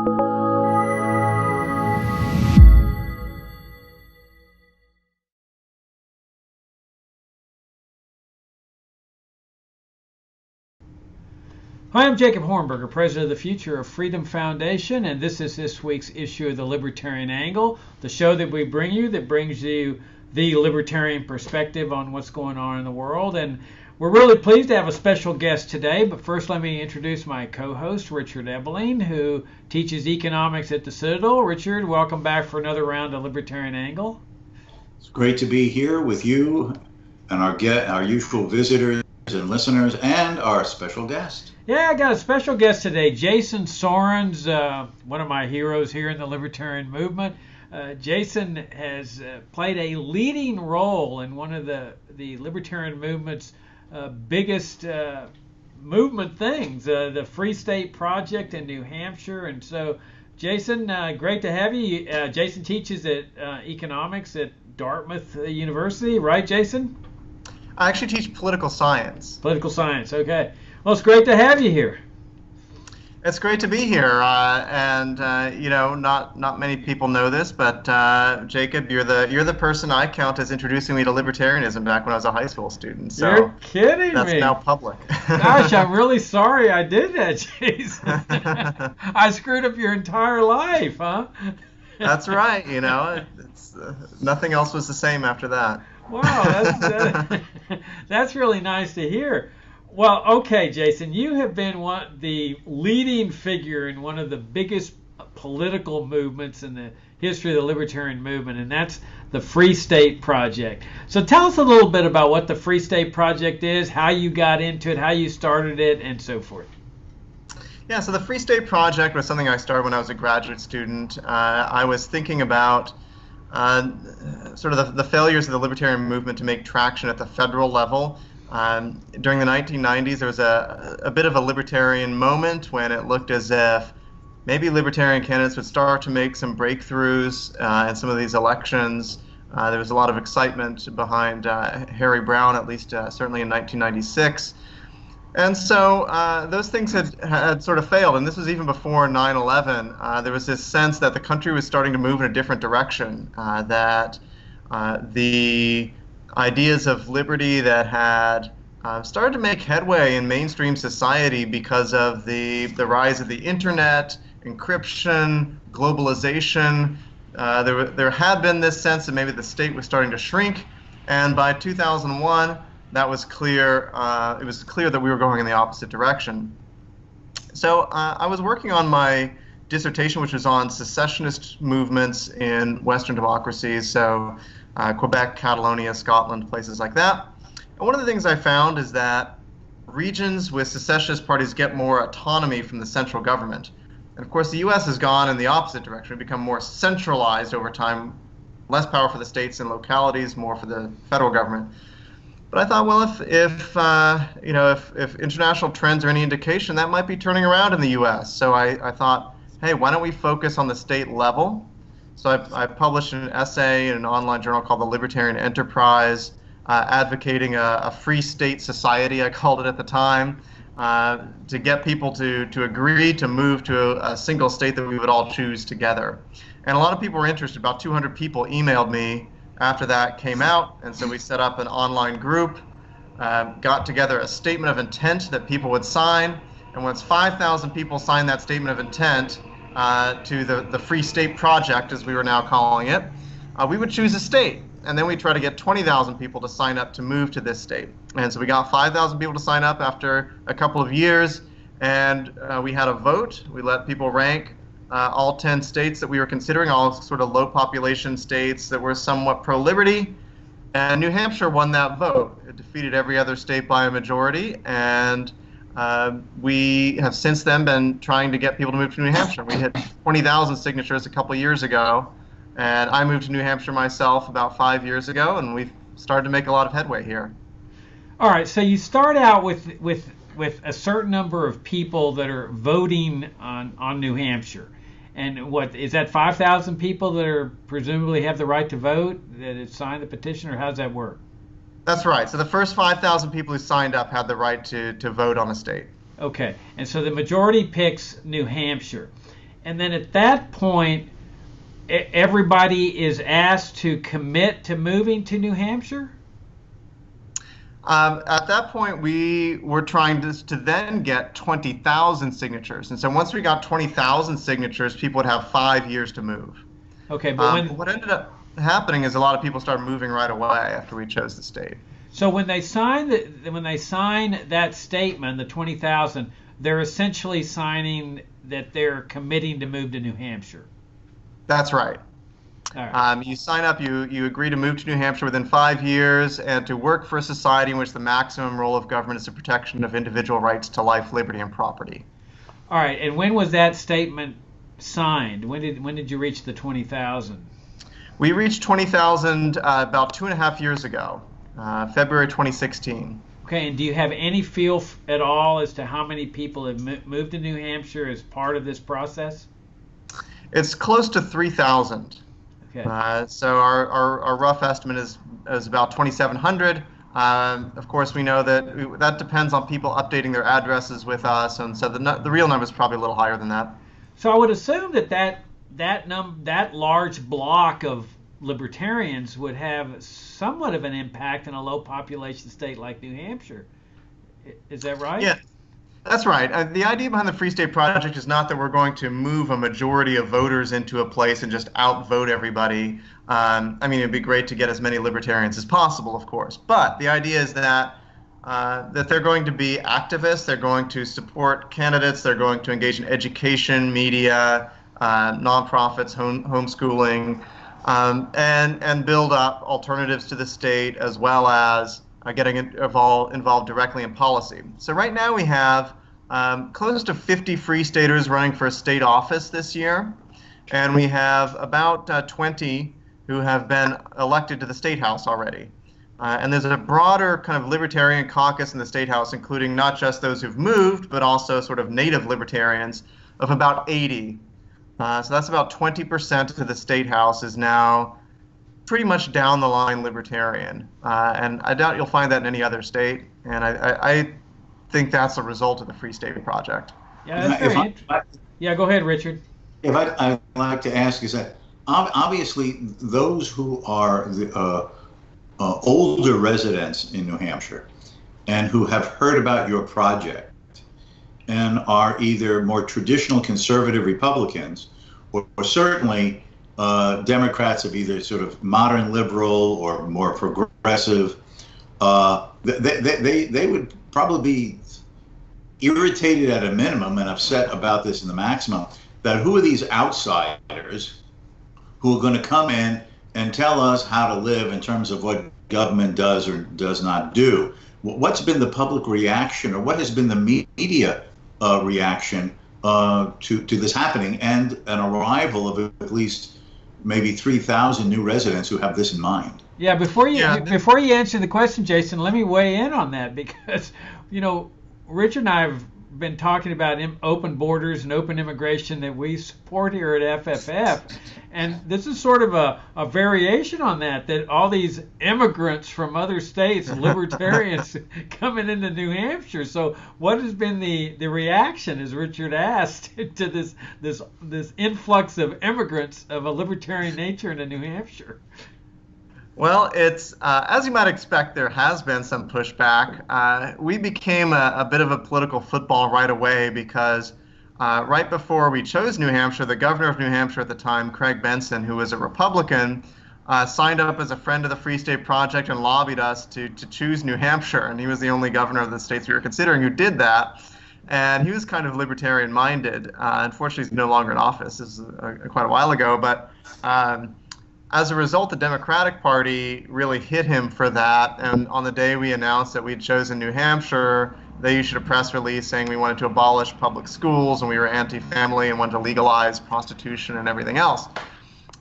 Hi, I'm Jacob Hornberger, President of the Future of Freedom Foundation, and this is this week's issue of the Libertarian Angle, the show that we bring you that brings you the libertarian perspective on what's going on in the world. And we're really pleased to have a special guest today, but first let me introduce my co-host, Richard Ebeling, who teaches economics at the Citadel. Richard, welcome back for another round of Libertarian Angle. It's great to be here with you and our usual visitors and listeners and our special guest. Yeah, I got a special guest today, Jason Sorens, one of my heroes here in the Libertarian movement. Jason has played a leading role in one of the Libertarian movement's biggest movement things, the Free State Project in New Hampshire. And so, Jason, great to have you. Jason teaches economics at Dartmouth University, right, Jason? I actually teach political science. Political science, okay. Well, it's great to have you here. It's great to be here, you know, not many people know this, but Jacob, you're the person I count as introducing me to libertarianism back when I was a high school student. So you're kidding me. That's now public. Gosh, I'm really sorry I did that, Jason. I screwed up your entire life, huh? That's right. You know, it's nothing else was the same after that. Wow, that's really nice to hear. Well, okay, Jason, you have been the leading figure in one of the biggest political movements in the history of the Libertarian movement, and that's the Free State Project. So tell us a little bit about what the Free State Project is, how you got into it, how you started it, and so forth. Yeah, so the Free State Project was something I started when I was a graduate student. I was thinking about sort of the failures of the Libertarian movement to make traction at the federal level. During the 1990s, there was a bit of a libertarian moment when it looked as if maybe libertarian candidates would start to make some breakthroughs in some of these elections. There was a lot of excitement behind Harry Browne, at least certainly in 1996. And so those things had sort of failed, and this was even before 9/11. There was this sense that the country was starting to move in a different direction, that the ideas of liberty that had started to make headway in mainstream society because of the rise of the internet, encryption, globalization. There had been this sense that maybe the state was starting to shrink, and by 2001, that was clear. It was clear that we were going in the opposite direction. So I was working on my dissertation, which was on secessionist movements in Western democracies, so Quebec, Catalonia, Scotland, places like that. And one of the things I found is that regions with secessionist parties get more autonomy from the central government. And of course, the U.S. has gone in the opposite direction, become more centralized over time, less power for the states and localities, more for the federal government. But I thought, well, if international trends are any indication, that might be turning around in the U.S. So I thought, hey, why don't we focus on the state level? So I published an essay in an online journal called The Libertarian Enterprise, advocating a free state society, I called it at the time, to get people to agree to move to a single state that we would all choose together. And a lot of people were interested. About 200 people emailed me after that came out, and so we set up an online group, got together a statement of intent that people would sign, and once 5,000 people signed that statement of intent to the Free State Project, as we were now calling it, we would choose a state, and then we try to get 20,000 people to sign up to move to this state. And so we got 5,000 people to sign up after a couple of years, and we had a vote. We let people rank all 10 states that we were considering, all sort of low population states that were somewhat pro-liberty, and New Hampshire won that vote. It defeated every other state by a majority, and we have since then been trying to get people to move to New Hampshire. We hit 20,000 signatures a couple years ago, and I moved to New Hampshire myself about 5 years ago, and we've started to make a lot of headway here. All right, so you start out with a certain number of people that are voting on New Hampshire. And what is that, 5,000 people that are presumably have the right to vote, that have signed the petition, or how does that work? That's right. So the first 5,000 people who signed up had the right to vote on a state. Okay. And so the majority picks New Hampshire. And then at that point, everybody is asked to commit to moving to New Hampshire? At that point, we were trying to then get 20,000 signatures. And so once we got 20,000 signatures, people would have 5 years to move. Okay, but what ended up happening is a lot of people started moving right away after we chose the state. So when they sign that statement, the 20,000, they're essentially signing that they're committing to move to New Hampshire. That's right. All right. You sign up, you agree to move to New Hampshire within 5 years and to work for a society in which the maximum role of government is the protection of individual rights to life, liberty, and property. All right. And when was that statement signed? When did you reach the 20,000? We reached 20,000 about 2.5 years ago, February 2016. Okay. And do you have any feel at all as to how many people have moved to New Hampshire as part of this process? It's close to 3,000. Okay. So our rough estimate is about 2,700. Of course, we know that depends on people updating their addresses with us, and so the real number is probably a little higher than that. So I would assume that large block of libertarians would have somewhat of an impact in a low population state like New Hampshire. Is that right? Yeah. That's right. The idea behind the Free State Project is not that we're going to move a majority of voters into a place and just outvote everybody. I mean, it'd be great to get as many libertarians as possible, of course. But the idea is that they're going to be activists. They're going to support candidates. They're going to engage in education, media, nonprofits, homeschooling, and build up alternatives to the state, as well as getting involved directly in policy. So right now we have close to 50 Free Staters running for a state office this year, and we have about 20 who have been elected to the State House already. And there's a broader kind of libertarian caucus in the State House, including not just those who've moved, but also sort of native libertarians of about 80. So that's about 20% of the State House is now pretty much down the line libertarian, and I doubt you'll find that in any other state. And I think that's a result of the Free State Project. Yeah, that's very interesting. Yeah, go ahead, Richard. If I'd like to ask is that obviously those who are the older residents in New Hampshire and who have heard about your project and are either more traditional conservative Republicans or certainly Democrats of either sort of modern liberal or more progressive, they would probably be irritated at a minimum and upset about this in the maximum, that who are these outsiders who are going to come in and tell us how to live in terms of what government does or does not do. What's been the public reaction, or what has been the media reaction to this happening, and an arrival of at least maybe 3,000 new residents who have this in mind? Yeah, before you answer the question, Jason, let me weigh in on that, because Richard and I have been talking about open borders and open immigration that we support here at FFF, and this is sort of a variation on that all these immigrants from other states, libertarians, coming into New Hampshire. So what has been the reaction, as Richard asked, to this influx of immigrants of a libertarian nature into New Hampshire? Well, it's as you might expect, there has been some pushback. We became a bit of a political football right away because right before we chose New Hampshire, the governor of New Hampshire at the time, Craig Benson, who was a Republican, signed up as a friend of the Free State Project and lobbied us to choose New Hampshire. And he was the only governor of the states we were considering who did that. And he was kind of libertarian-minded. Unfortunately, he's no longer in office. This is quite a while ago. But as a result, the Democratic Party really hit him for that, and on the day we announced that we'd chosen New Hampshire, they issued a press release saying we wanted to abolish public schools and we were anti-family and wanted to legalize prostitution and everything else.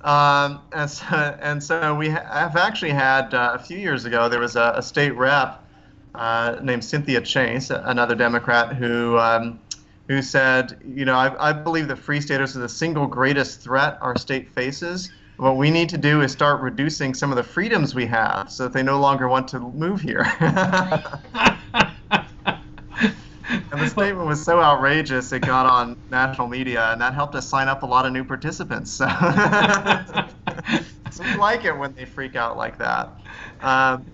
And so we have actually had, a few years ago, there was a state rep named Cynthia Chase, another Democrat, who said, I believe that Free Staters are the single greatest threat our state faces. What we need to do is start reducing some of the freedoms we have so that they no longer want to move here. And the statement was so outrageous it got on national media, and that helped us sign up a lot of new participants. So, so we like it when they freak out like that.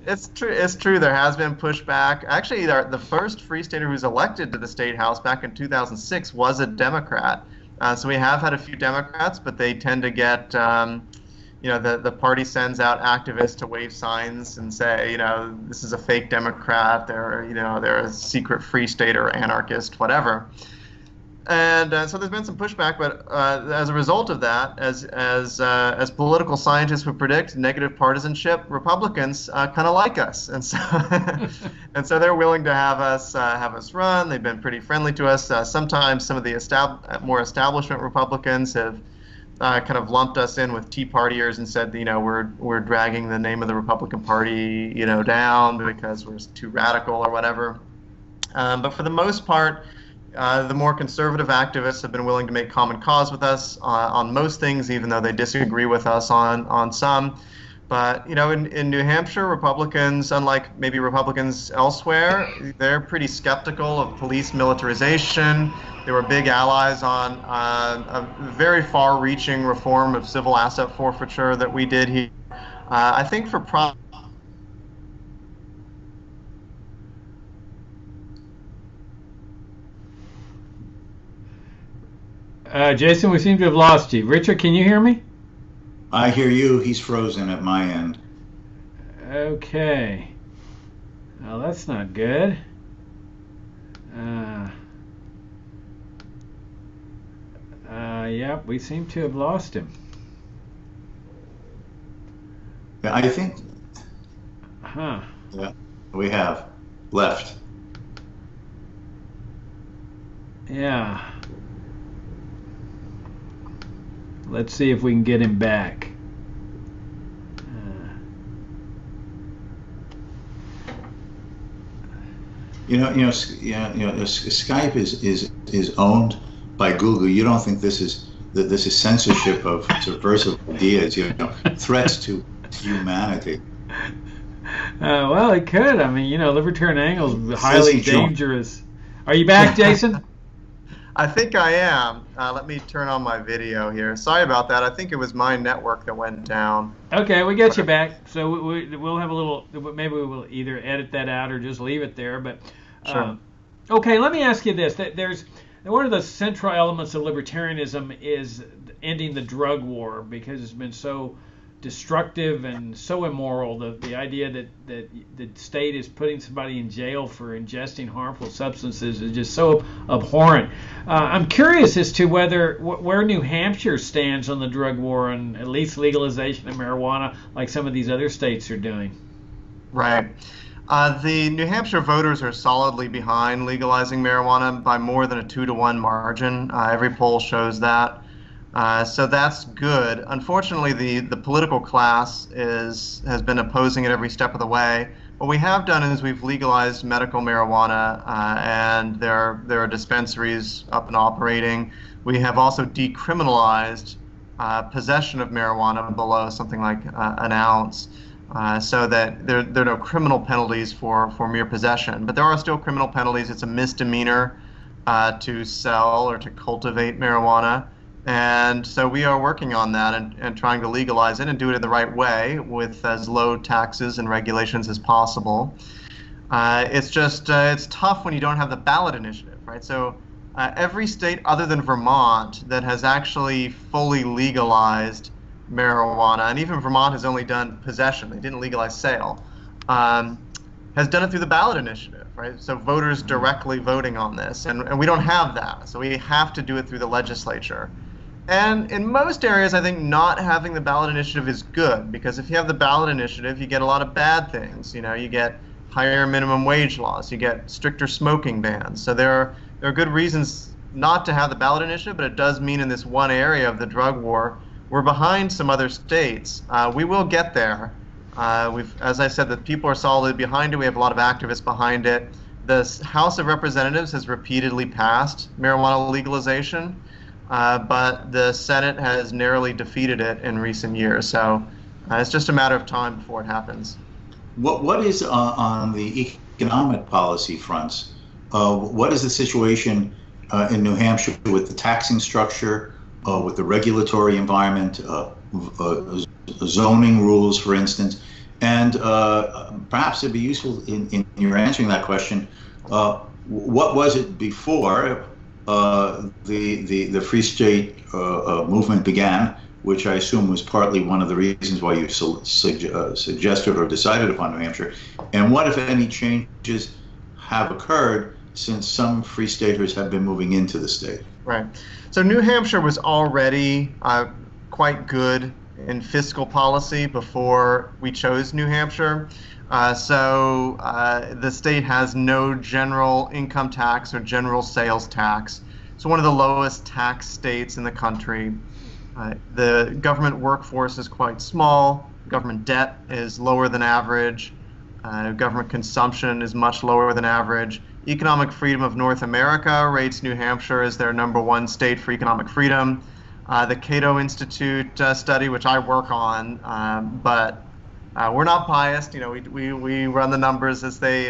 It's true. It's true. There has been pushback. Actually, the first Free Stater who's elected to the state house back in 2006 was a Democrat. So we have had a few Democrats, but they tend to get, the party sends out activists to wave signs and say, this is a fake Democrat. They're a secret Free Stater, anarchist, whatever. And so there's been some pushback, but as a result of that, as political scientists would predict, negative partisanship, Republicans kind of like us, and so and so they're willing to have us run. They've been pretty friendly to us. Sometimes some of the more establishment Republicans have kind of lumped us in with Tea Partiers and said, we're dragging the name of the Republican Party, down because we're too radical or whatever. But for the most part, the more conservative activists have been willing to make common cause with us on most things, even though they disagree with us on some. But, in New Hampshire, Republicans, unlike maybe Republicans elsewhere, they're pretty skeptical of police militarization. They were big allies on a very far-reaching reform of civil asset forfeiture that we did here. I think for Jason, we seem to have lost you. Richard, can you hear me? I hear you. He's frozen at my end. Okay. Well, that's not good. Yep, we seem to have lost him. Yeah, I think. Huh. Yeah, we have left. Yeah. Let's see if we can get him back. Skype is owned by Google. You don't think this is censorship of subversive ideas? Threats to humanity. Well, it could. I mean, Libertarian Angle is highly dangerous. Are you back, Jason? I think I am. Let me turn on my video here. Sorry about that. I think it was my network that went down. Okay, we get you back. So we'll have a little. Maybe we will either edit that out or just leave it there. But sure. Okay, let me ask you this: there's one of the central elements of libertarianism is ending the drug war because it's been so destructive and so immoral. The idea that the state is putting somebody in jail for ingesting harmful substances is just so abhorrent. I'm curious as to where New Hampshire stands on the drug war and at least legalization of marijuana, like some of these other states are doing. Right. The New Hampshire voters are solidly behind legalizing marijuana by more than a 2-to-1 margin. Every poll shows that. So that's good. Unfortunately, the political class has been opposing it every step of the way. What we have done is we've legalized medical marijuana, and there are dispensaries up and operating. We have also decriminalized possession of marijuana below something like an ounce, so that there are no criminal penalties for mere possession. But there are still criminal penalties. It's a misdemeanor to sell or to cultivate marijuana. And so we are working on that and trying to legalize it and do it in the right way with as low taxes and regulations as possible. It's just it's tough when you don't have the ballot initiative, right? So every state other than Vermont that has actually fully legalized marijuana, and even Vermont has only done possession, they didn't legalize sale, has done it through the ballot initiative, right? So voters directly voting on this, and we don't have that. So we have to do it through the legislature. And in most areas, I think not having the ballot initiative is good, because if you have the ballot initiative, you get a lot of bad things. You get higher minimum wage laws, you get stricter smoking bans. So there are good reasons not to have the ballot initiative, but it does mean in this one area of the drug war, we're behind some other states. We will get there. As I said, the people are solidly behind it. We have a lot of activists behind it. The House of Representatives has repeatedly passed marijuana legalization. But the Senate has narrowly defeated it in recent years. So it's just a matter of time before it happens. What is on the economic policy fronts? What is the situation in New Hampshire with the taxing structure, with the regulatory environment, zoning rules, for instance? And perhaps it'd be useful in your answering that question. What was it before the Free State movement began, which I assume was partly one of the reasons why you suggested or decided upon New Hampshire? And what, if any, changes have occurred since some Free Staters have been moving into the state? Right. So New Hampshire was already quite good in fiscal policy before we chose New Hampshire. So the state has no general income tax or general sales tax. It's one of the lowest tax states in the country. The government workforce is quite small. Government debt is lower than average. Government consumption is much lower than average. Economic Freedom of North America rates New Hampshire as their #1 state for economic freedom. The Cato Institute study, which I work on, but we're not biased. You know, we run the numbers as they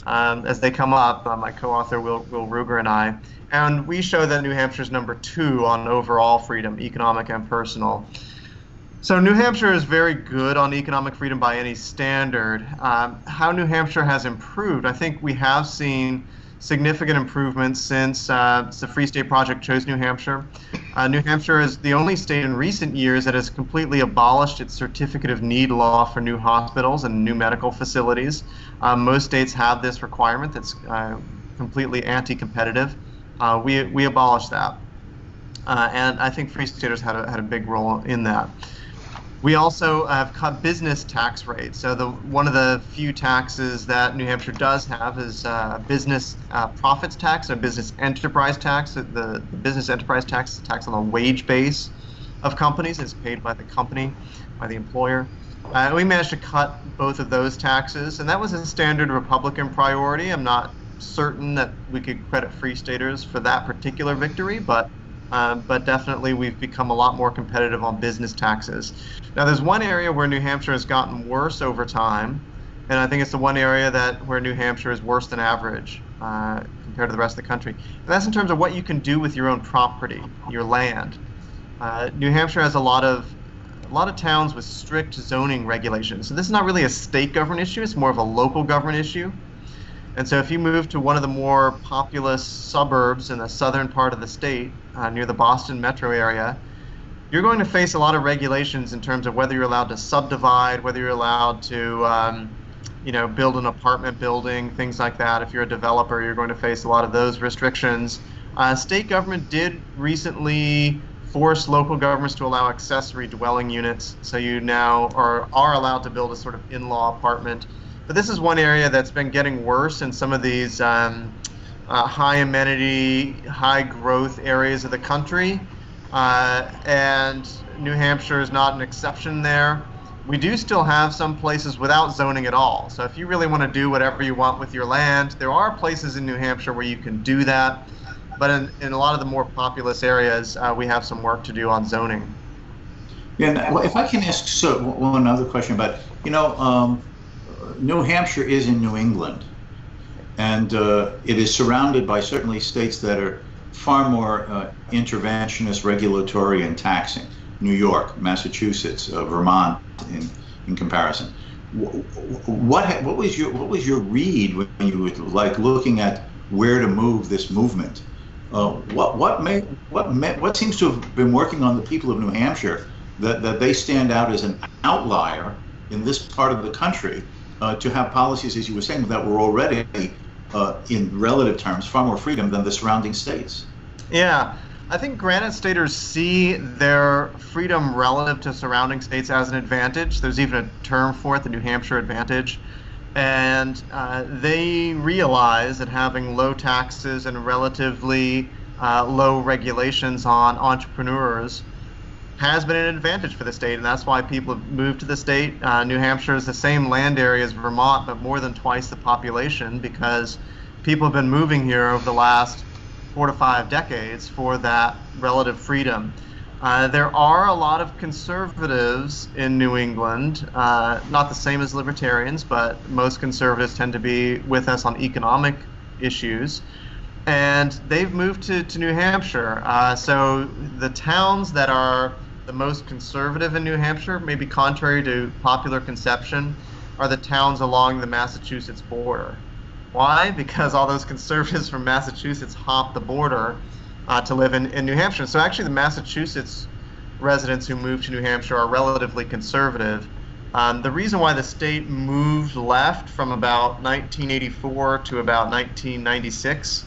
come up. My co-author Will Ruger and I, and we show that New Hampshire's #2 on overall freedom, economic and personal. So New Hampshire is very good on economic freedom by any standard. How New Hampshire has improved, I think we have seen significant improvements since the Free State Project chose New Hampshire. New Hampshire is the only state in recent years that has completely abolished its certificate of need law for new hospitals and new medical facilities. Most states have this requirement that's completely anti-competitive. We abolished that. And I think Free Staters had a big role in that. We also have cut business tax rates. So one of the few taxes that New Hampshire does have is business profits tax, a business enterprise tax. The business enterprise tax is a tax on the wage base of companies. It's paid by the company, by the employer. We managed to cut both of those taxes, and that was a standard Republican priority. I'm not certain that we could credit Free Staters for that particular victory, but definitely we've become a lot more competitive on business taxes. Now, there's one area where New Hampshire has gotten worse over time, and I think it's the one area where New Hampshire is worse than average compared to the rest of the country. And that's in terms of what you can do with your own property, your land. New Hampshire has a lot of towns with strict zoning regulations. So this is not really a state government issue, it's more of a local government issue. And so if you move to one of the more populous suburbs in the southern part of the state, near the Boston metro area, you're going to face a lot of regulations in terms of whether you're allowed to subdivide, whether you're allowed to build an apartment building, things like that. If you're a developer, you're going to face a lot of those restrictions. State government did recently force local governments to allow accessory dwelling units, so you now are allowed to build a sort of in-law apartment. But this is one area that's been getting worse in some of these high amenity, high growth areas of the country, and New Hampshire is not an exception there. We do still have some places without zoning at all. So if you really want to do whatever you want with your land, there are places in New Hampshire where you can do that. But in a lot of the more populous areas, we have some work to do on zoning. Yeah, if I can ask one other question about, New Hampshire is in New England, and it is surrounded by certainly states that are far more interventionist, regulatory, and taxing. New York, Massachusetts, Vermont, in comparison. What was your read when you were looking at where to move this movement? What seems to have been working on the people of New Hampshire that they stand out as an outlier in this part of the country to have policies, as you were saying, that were already in relative terms far more freedom than the surrounding states? Yeah, I think Granite Staters see their freedom relative to surrounding states as an advantage. There's even a term for it, the New Hampshire advantage. And they realize that having low taxes and relatively low regulations on entrepreneurs has been an advantage for the state, and that's why people have moved to the state. New Hampshire is the same land area as Vermont, but more than twice the population, because people have been moving here over the last 4 to 5 decades for that relative freedom. There are a lot of conservatives in New England, not the same as libertarians, but most conservatives tend to be with us on economic issues. And they've moved to New Hampshire. So the towns that are the most conservative in New Hampshire, maybe contrary to popular conception, are the towns along the Massachusetts border. Why? Because all those conservatives from Massachusetts hop the border to live in New Hampshire. So actually the Massachusetts residents who moved to New Hampshire are relatively conservative. The reason why the state moved left from about 1984 to about 1996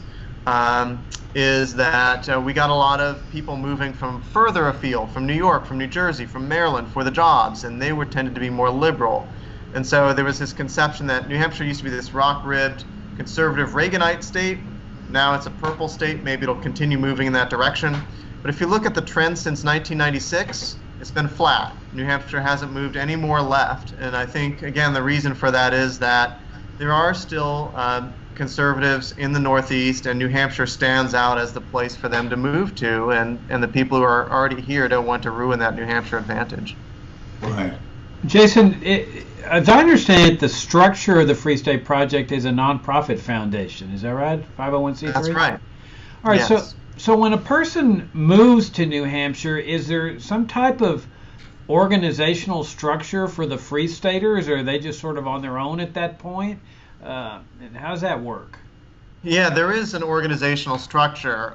is that we got a lot of people moving from further afield, from New York, from New Jersey, from Maryland for the jobs, and they were tended to be more liberal. And so there was this conception that New Hampshire used to be this rock-ribbed, conservative Reaganite state. Now it's a purple state. Maybe it'll continue moving in that direction. But if you look at the trend since 1996, it's been flat. New Hampshire hasn't moved any more left. And I think, again, the reason for that is that there are still conservatives in the Northeast, and New Hampshire stands out as the place for them to move to, and the people who are already here don't want to ruin that New Hampshire advantage. Right. Jason, as I understand it, the structure of the Free State Project is a nonprofit foundation. Is that right? 501c3? That's right. All right. Yes. So when a person moves to New Hampshire, is there some type of organizational structure for the Free Staters, or are they just sort of on their own at that point? And how does that work? Yeah, there is an organizational structure,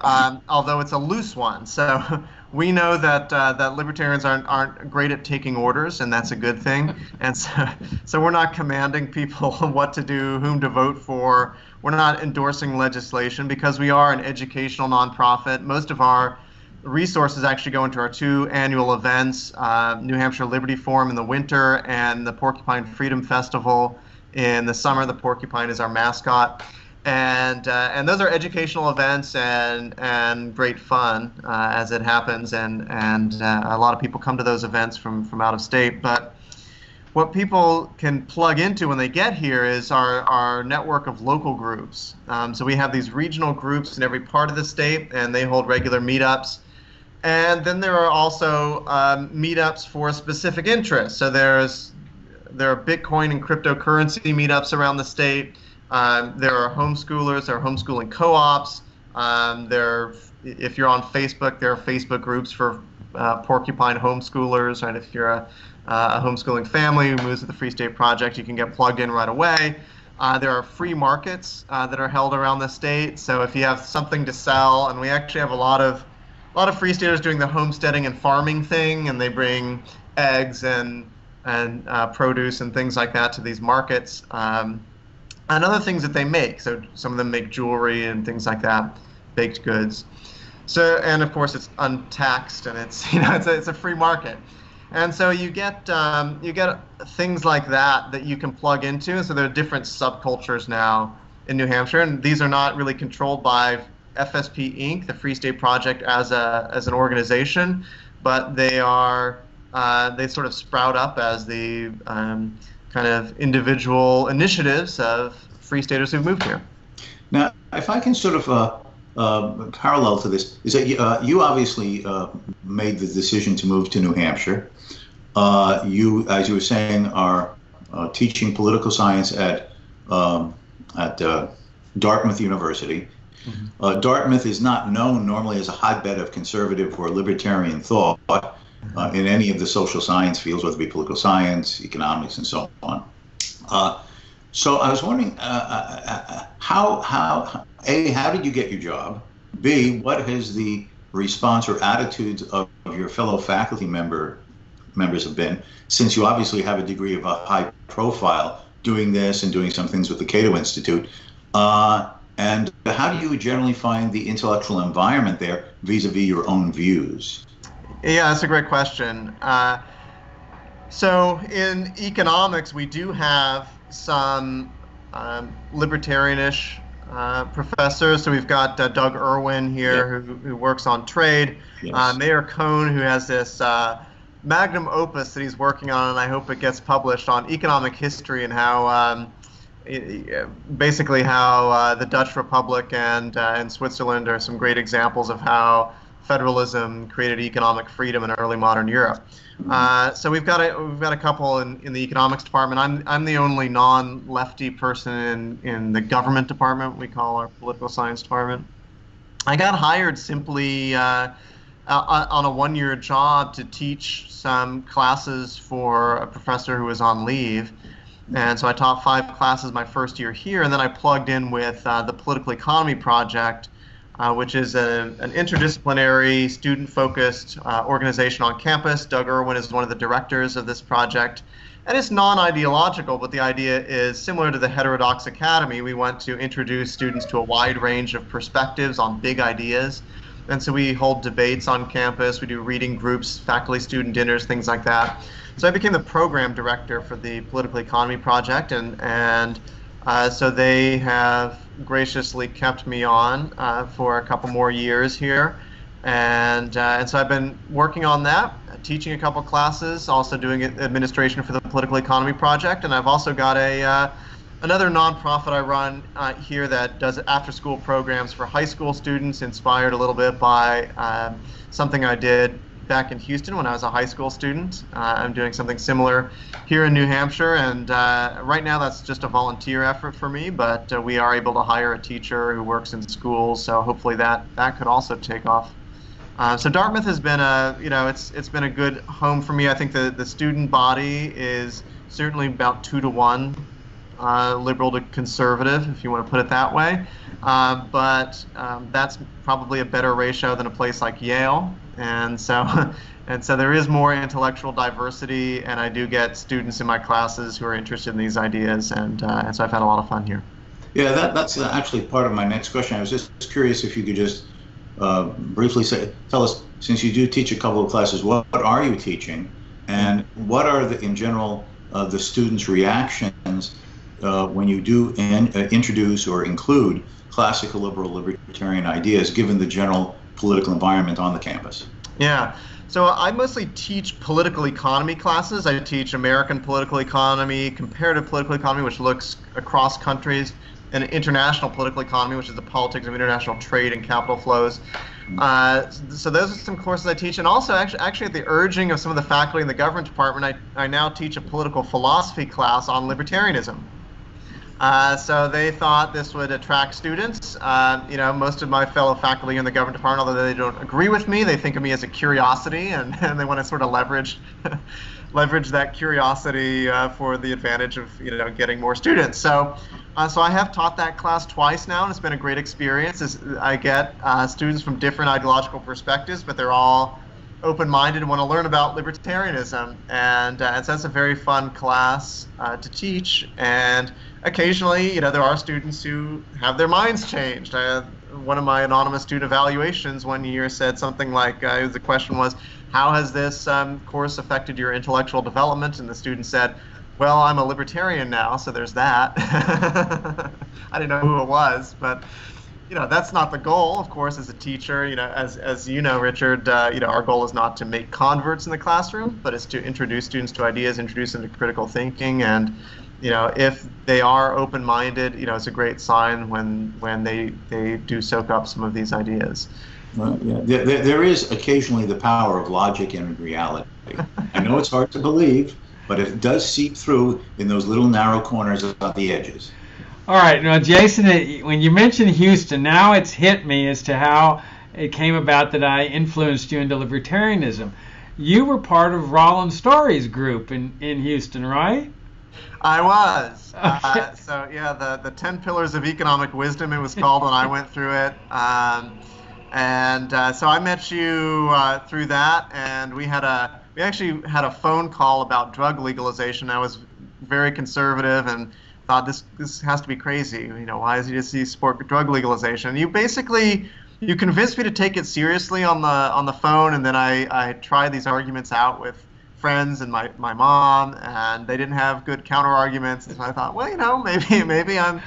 although it's a loose one. So we know that that libertarians aren't great at taking orders, and that's a good thing. And so we're not commanding people what to do, whom to vote for. We're not endorsing legislation because we are an educational nonprofit. Most of our resources actually go into our 2 annual events, New Hampshire Liberty Forum in the winter and the Porcupine Freedom Festival in the summer. The porcupine is our mascot. And those are educational events and great fun as it happens, and a lot of people come to those events from out of state. But what people can plug into when they get here is our network of local groups. So we have these regional groups in every part of the state, and they hold regular meetups. And then there are also meetups for specific interests. So there are Bitcoin and cryptocurrency meetups around the state. There are homeschoolers, there are homeschooling co-ops. If you're on Facebook, there are Facebook groups for porcupine homeschoolers. Right? If you're a homeschooling family who moves to the Free State Project, you can get plugged in right away. There are free markets that are held around the state. So if you have something to sell, and we actually have a lot of Free Staters doing the homesteading and farming thing, and they bring eggs and produce and things like that to these markets. And other things that they make. So some of them make jewelry and things like that, baked goods. So, and of course it's untaxed, and it's it's a free market. And so you get things like that you can plug into. And so there are different subcultures now in New Hampshire, and these are not really controlled by FSP Inc., the Free State Project, as an organization, but they are they sort of sprout up as the kind of individual initiatives of Free Staters who've moved here. Now, if I can sort of parallel to this, is that you obviously made the decision to move to New Hampshire. You, as you were saying, are teaching political science at Dartmouth University. Mm-hmm. Dartmouth is not known normally as a hotbed of conservative or libertarian thought. In any of the social science fields, whether it be political science, economics, and so on. So I was wondering, how did you get your job? B, what has the response or attitudes of your fellow faculty members have been, since you obviously have a degree of a high profile doing this and doing some things with the Cato Institute? And how do you generally find the intellectual environment there vis-a-vis your own views? Yeah, that's a great question. So in economics, we do have some libertarianish professors. So we've got Doug Irwin here, who works on trade. Yes. Mayor Cohn, who has this magnum opus that he's working on, and I hope it gets published, on economic history and how basically how the Dutch Republic and Switzerland are some great examples of how federalism created economic freedom in early modern Europe. So we've got a couple in the economics department. I'm the only non-lefty person in the government department. We call our political science department. I got hired simply on a one-year job to teach some classes for a professor who was on leave. And so I taught 5 classes my first year here, and then I plugged in with the Political Economy Project, which is an interdisciplinary, student-focused organization on campus. Doug Irwin is one of the directors of this project. And it's non-ideological, but the idea is similar to the Heterodox Academy. We want to introduce students to a wide range of perspectives on big ideas. And so we hold debates on campus, we do reading groups, faculty-student dinners, things like that. So I became the program director for the Political Economy Project, and so they have graciously kept me on for a couple more years here. And so I've been working on that, teaching a couple classes, also doing administration for the Political Economy Project, and I've also got another nonprofit I run here that does after-school programs for high school students, inspired a little bit by something I did back in Houston when I was a high school student. I'm doing something similar here in New Hampshire, and right now that's just a volunteer effort for me, but we are able to hire a teacher who works in schools, so hopefully that could also take off. So Dartmouth has been it's been a good home for me. I think the student body is certainly about 2 to 1, liberal to conservative, if you want to put it that way. But that's probably a better ratio than a place like Yale, and so there is more intellectual diversity, and I do get students in my classes who are interested in these ideas, and so I've had a lot of fun here. Yeah, that's actually part of my next question. I was just curious if you could just briefly tell us, since you do teach a couple of classes, what are you teaching, and what are in general the students' reactions when you do introduce or include classical liberal libertarian ideas, given the general political environment on the campus? Yeah, so I mostly teach political economy classes. I teach American political economy, comparative political economy, which looks across countries, and international political economy, which is the politics of international trade and capital flows. So those are some courses I teach, and also actually at the urging of some of the faculty in the government department, I now teach a political philosophy class on libertarianism. So they thought this would attract students. Most of my fellow faculty in the government department, although they don't agree with me, they think of me as a curiosity, and they want to sort of leverage that curiosity for the advantage of getting more students. So I have taught that class twice now, and it's been a great experience. I get students from different ideological perspectives, but they're all open-minded and want to learn about libertarianism, and so that's a very fun class to teach. And occasionally, there are students who have their minds changed. One of my anonymous student evaluations one year said something like, the question was, how has this course affected your intellectual development? And the student said, well, I'm a libertarian now, so there's that. I didn't know who it was, but that's not the goal, of course, as a teacher. As you know, Richard, our goal is not to make converts in the classroom, but it's to introduce students to ideas, introduce them to critical thinking, and if they are open-minded, it's a great sign when they do soak up some of these ideas. Well, yeah, there is occasionally the power of logic in reality. I know it's hard to believe, but it does seep through in those little narrow corners at the edges. All right, now Jason, when you mentioned Houston, now it's hit me as to how it came about that I influenced you into libertarianism. You were part of Roland Story's group in Houston, right? I was. Okay. So yeah, the 10 Pillars of Economic Wisdom, it was called when I went through it. So I met you through that, and we actually had a phone call about drug legalization. I was very conservative and thought this has to be crazy. Why does he support drug legalization? And you convinced me to take it seriously on the phone, and then I tried these arguments out with friends and my mom, and they didn't have good counter arguments. And so I thought, well, maybe I'm,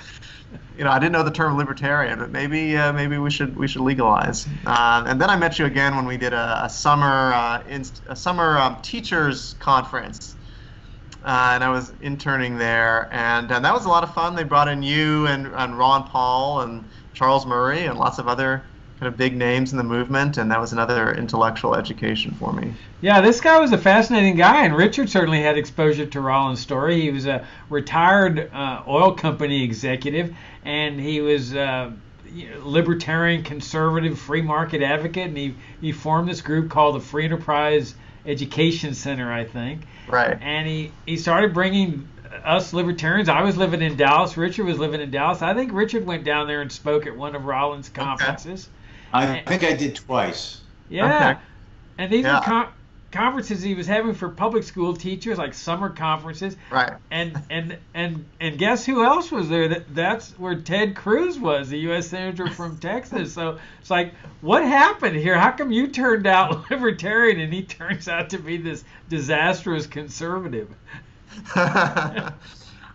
I didn't know the term libertarian, but maybe we should legalize. And then I met you again when we did a summer teachers conference. And I was interning there, and that was a lot of fun. They brought in you and Ron Paul and Charles Murray and lots of other kind of big names in the movement, and that was another intellectual education for me. Yeah, this guy was a fascinating guy, and Richard certainly had exposure to Rollins' story. He was a retired oil company executive, and he was libertarian, conservative, free market advocate, and he formed this group called the Free Enterprise Education Center, I think. Right. And he started bringing us libertarians. I was living in Dallas. Richard was living in Dallas. I think Richard went down there and spoke at one of Rollins' conferences. I think I did twice. Yeah. Okay. And these were conferences he was having for public school teachers, like summer conferences. Right. And guess who else was there? That's where Ted Cruz was, the U.S. Senator from Texas. So it's like, what happened here? How come you turned out libertarian and he turns out to be this disastrous conservative? Yeah,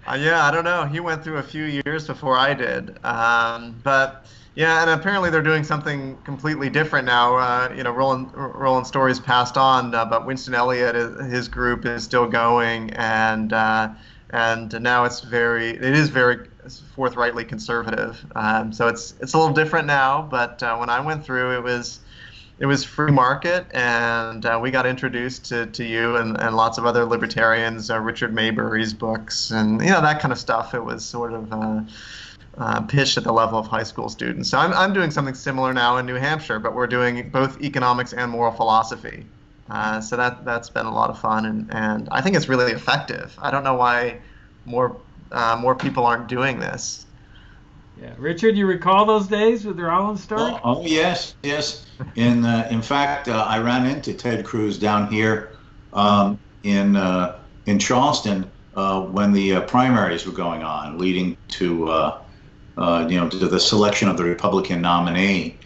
I don't know. He went through a few years before I did. But yeah, and apparently they're doing something completely different now. Roland Story's passed on, but Winston Elliott, his group is still going, and now it is very forthrightly conservative. So it's a little different now. But when I went through, it was free market, and we got introduced to you and lots of other libertarians, Richard Maybury's books, and that kind of stuff. It was sort of pitched at the level of high school students. So I'm doing something similar now in New Hampshire, but we're doing both economics and moral philosophy. So that's been a lot of fun, and I think it's really effective. I don't know why more people aren't doing this. Yeah, Richard, you recall those days with the Rollins story? Oh yes. In fact, I ran into Ted Cruz down here in Charleston when the primaries were going on, leading to to the selection of the Republican nominee.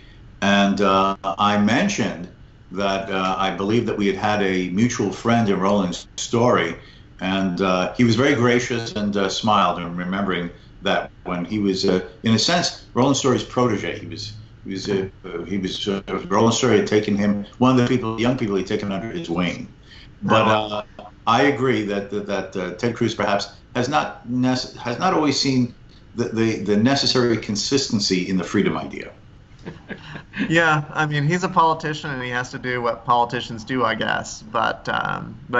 And I mentioned that I believe that we had a mutual friend in Roland's story, and he was very gracious and smiled, and remembering that when he was, in a sense, Roland Story's protege. He was Roland Story had taken him, one of the young people he'd taken under his wing. But I agree that Ted Cruz perhaps has not always seen the necessary consistency in the freedom idea. Yeah, I mean, he's a politician and he has to do what politicians do, I guess. But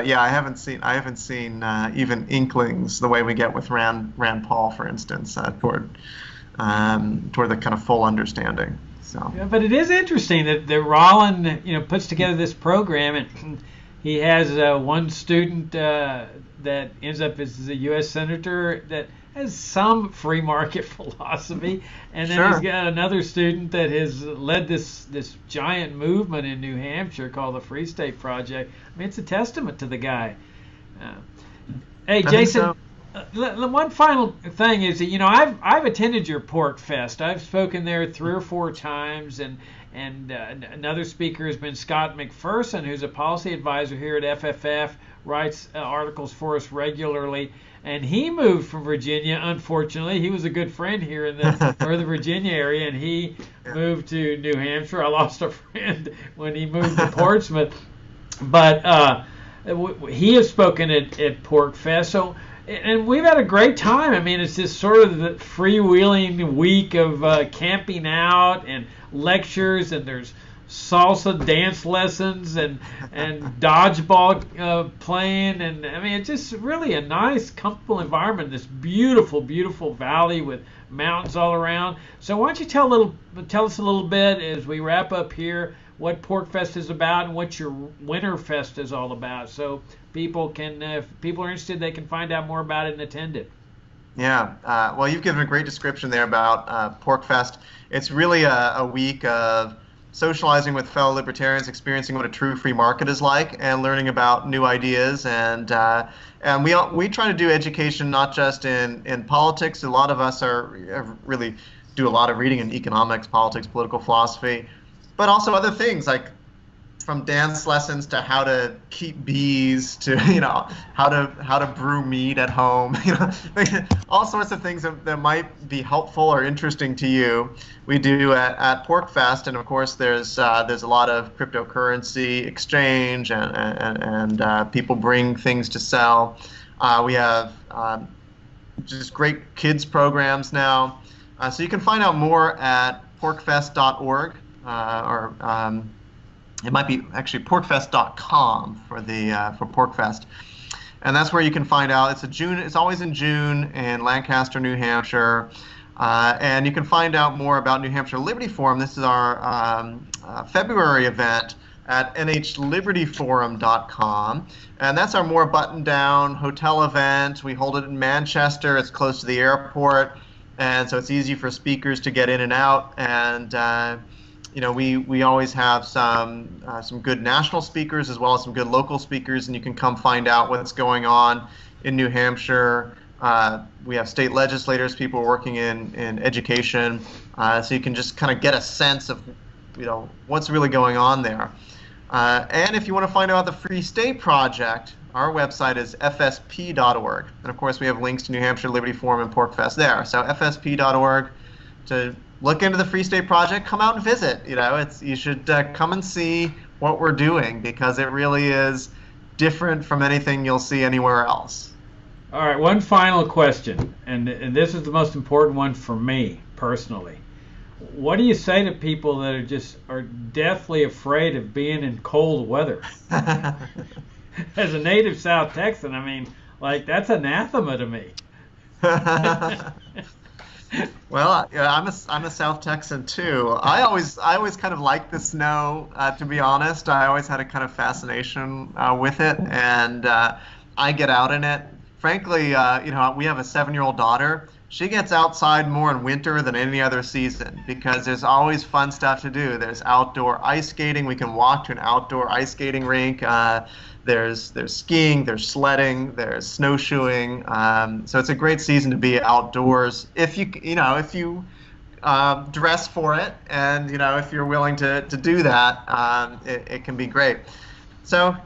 yeah, I haven't seen even inklings the way we get with Rand Paul, for instance, toward the kind of full understanding. So. Yeah, but it is interesting that Rollin, puts together this program, and he has one student that ends up as a U.S. senator that has some free market philosophy, and then he's got another student that has led this giant movement in New Hampshire called the Free State Project. I mean, it's a testament to the guy. Hey, Jason, one final thing is that I've attended your Pork Fest. I've spoken there 3 or 4 times, and another speaker has been Scott McPherson, who's a policy advisor here at FFF, writes articles for us regularly. And he moved from Virginia, unfortunately. He was a good friend here in the Northern Virginia area, and he moved to New Hampshire. I lost a friend when he moved to Portsmouth. But he has spoken at Pork Fest. So, and we've had a great time. I mean, it's this sort of the freewheeling week of camping out and lectures, and there's salsa dance lessons and dodgeball playing, and I mean, it's just really a nice, comfortable environment. This beautiful, beautiful valley with mountains all around. So why don't you tell us a little bit as we wrap up here what Pork Fest is about and what your Winter Fest is all about, so people can, if people are interested, they can find out more about it and attend it. Yeah, well, you've given a great description there about Pork Fest. It's really a week of socializing with fellow libertarians, experiencing what a true free market is like, and learning about new ideas. And we try to do education not just in politics. A lot of us really do a lot of reading in economics, politics, political philosophy, but also other things like from dance lessons to how to keep bees to how to brew mead at home, all sorts of things that might be helpful or interesting to you. We do at Pork Fest, and of course there's a lot of cryptocurrency exchange, and people bring things to sell. We have just great kids programs now, so you can find out more at porkfest.org. it might be actually porkfest.com for Porkfest. And that's where you can find out. It's always in June in Lancaster, New Hampshire. And you can find out more about New Hampshire Liberty Forum. This is our February event at nhlibertyforum.com. And that's our more buttoned-down hotel event. We hold it in Manchester. It's close to the airport. And so it's easy for speakers to get in and out. And we always have some good national speakers as well as some good local speakers, and you can come find out what's going on in New Hampshire. We have state legislators, people working in education, so you can just kind of get a sense of what's really going on there. And if you want to find out about the Free State Project, our website is fsp.org, and of course we have links to New Hampshire Liberty Forum and Porkfest there. So fsp.org to look into the Free State Project. Come out and visit. You should come and see what we're doing, because it really is different from anything you'll see anywhere else. All right, one final question, and this is the most important one for me personally. What do you say to people that are deathly afraid of being in cold weather? As a native South Texan, I mean, that's anathema to me. Well, I'm a South Texan too. I always kind of liked the snow. To be honest, I always had a kind of fascination with it, and I get out in it. Frankly, we have a 7-year-old daughter. She gets outside more in winter than any other season because there's always fun stuff to do. There's outdoor ice skating. We can walk to an outdoor ice skating rink. There's skiing, there's sledding, there's snowshoeing. So it's a great season to be outdoors if you dress for it, and if you're willing to do that, it can be great. So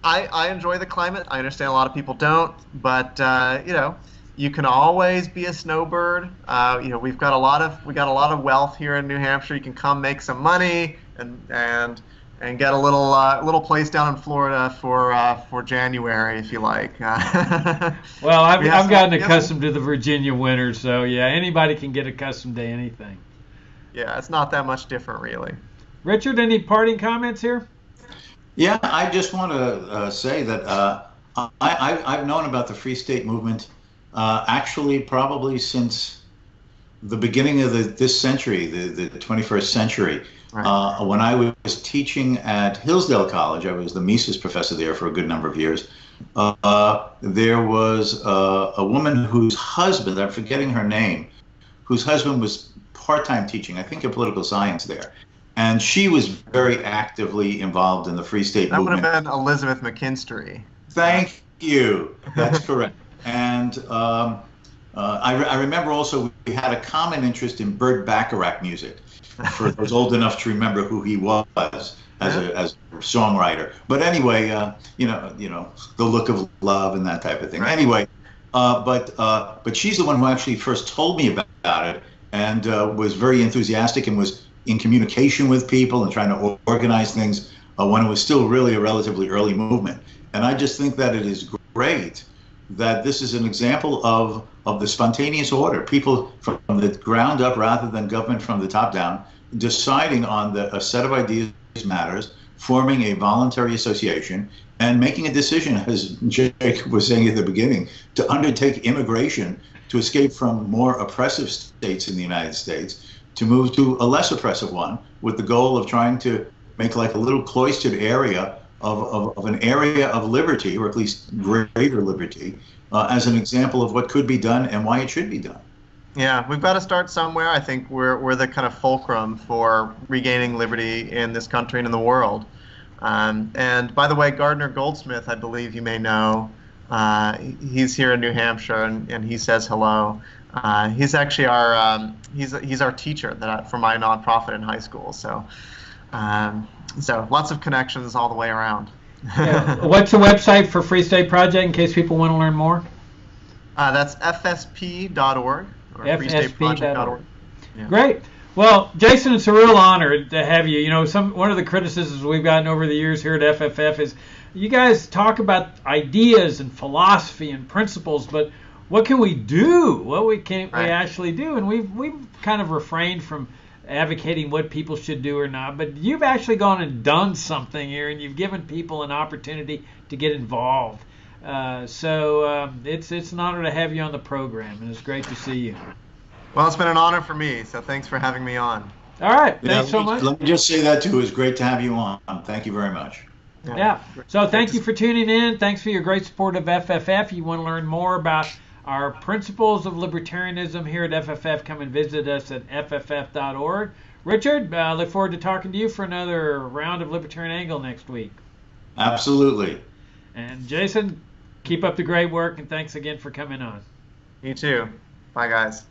I enjoy the climate. I understand a lot of people don't, but you can always be a snowbird. We've got a lot of wealth here in New Hampshire. You can come make some money and get a little place down in Florida for January if you like. Well, I've gotten accustomed to the Virginia winter, so yeah, anybody can get accustomed to anything. Yeah, it's not that much different, really. Richard, any parting comments here? Yeah, I just want to say that I've known about the Free State movement actually probably since the beginning of this century, the 21st century. Right. When I was teaching at Hillsdale College, I was the Mises professor there for a good number of years. There was a woman whose husband, I'm forgetting her name, whose husband was part-time teaching, I think in political science there. And she was very actively involved in the Free State movement. That would have been Elizabeth McKinstry. Thank you. That's correct. And I remember also we had a common interest in Burt Bacharach music. For those old enough to remember who he was as a songwriter. But anyway, the look of love and that type of thing. Right. Anyway, but she's the one who actually first told me about it and was very enthusiastic and was in communication with people and trying to organize things when it was still really a relatively early movement. And I just think that it is great that this is an example of the spontaneous order, people from the ground up rather than government from the top down, deciding on a set of ideas matters, forming a voluntary association, and making a decision, as Jake was saying at the beginning, to undertake immigration to escape from more oppressive states in the United States, to move to a less oppressive one, with the goal of trying to make like a little cloistered area of an area of liberty, or at least greater liberty, as an example of what could be done and why it should be done. Yeah, we've got to start somewhere. I think we're the kind of fulcrum for regaining liberty in this country and in the world. And by the way, Gardner Goldsmith, I believe you may know, he's here in New Hampshire, and he says hello. He's actually he's our teacher for my nonprofit in high school. So lots of connections all the way around. Yeah. What's the website for Free State Project in case people want to learn more? That's fsp.org or freestateproject.org. Yeah. Great. Well, Jason, it's a real honor to have you. One of the criticisms we've gotten over the years here at FFF is you guys talk about ideas and philosophy and principles, but what can we do? What can we actually do? And we've kind of refrained from advocating what people should do or not, but you've actually gone and done something here, and you've given people an opportunity to get involved. So it's an honor to have you on the program, and it's great to see you. Well, it's been an honor for me, so thanks for having me on. All right, thanks so much. Let me just say that too. It's great to have you on. Thank you very much. Yeah. So thank you for tuning in. Thanks for your great support of FFF. You want to learn more about our principles of libertarianism here at FFF, come and visit us at fff.org. Richard, look forward to talking to you for another round of Libertarian Angle next week. Absolutely. And Jason, keep up the great work, and thanks again for coming on. You too. Bye, guys.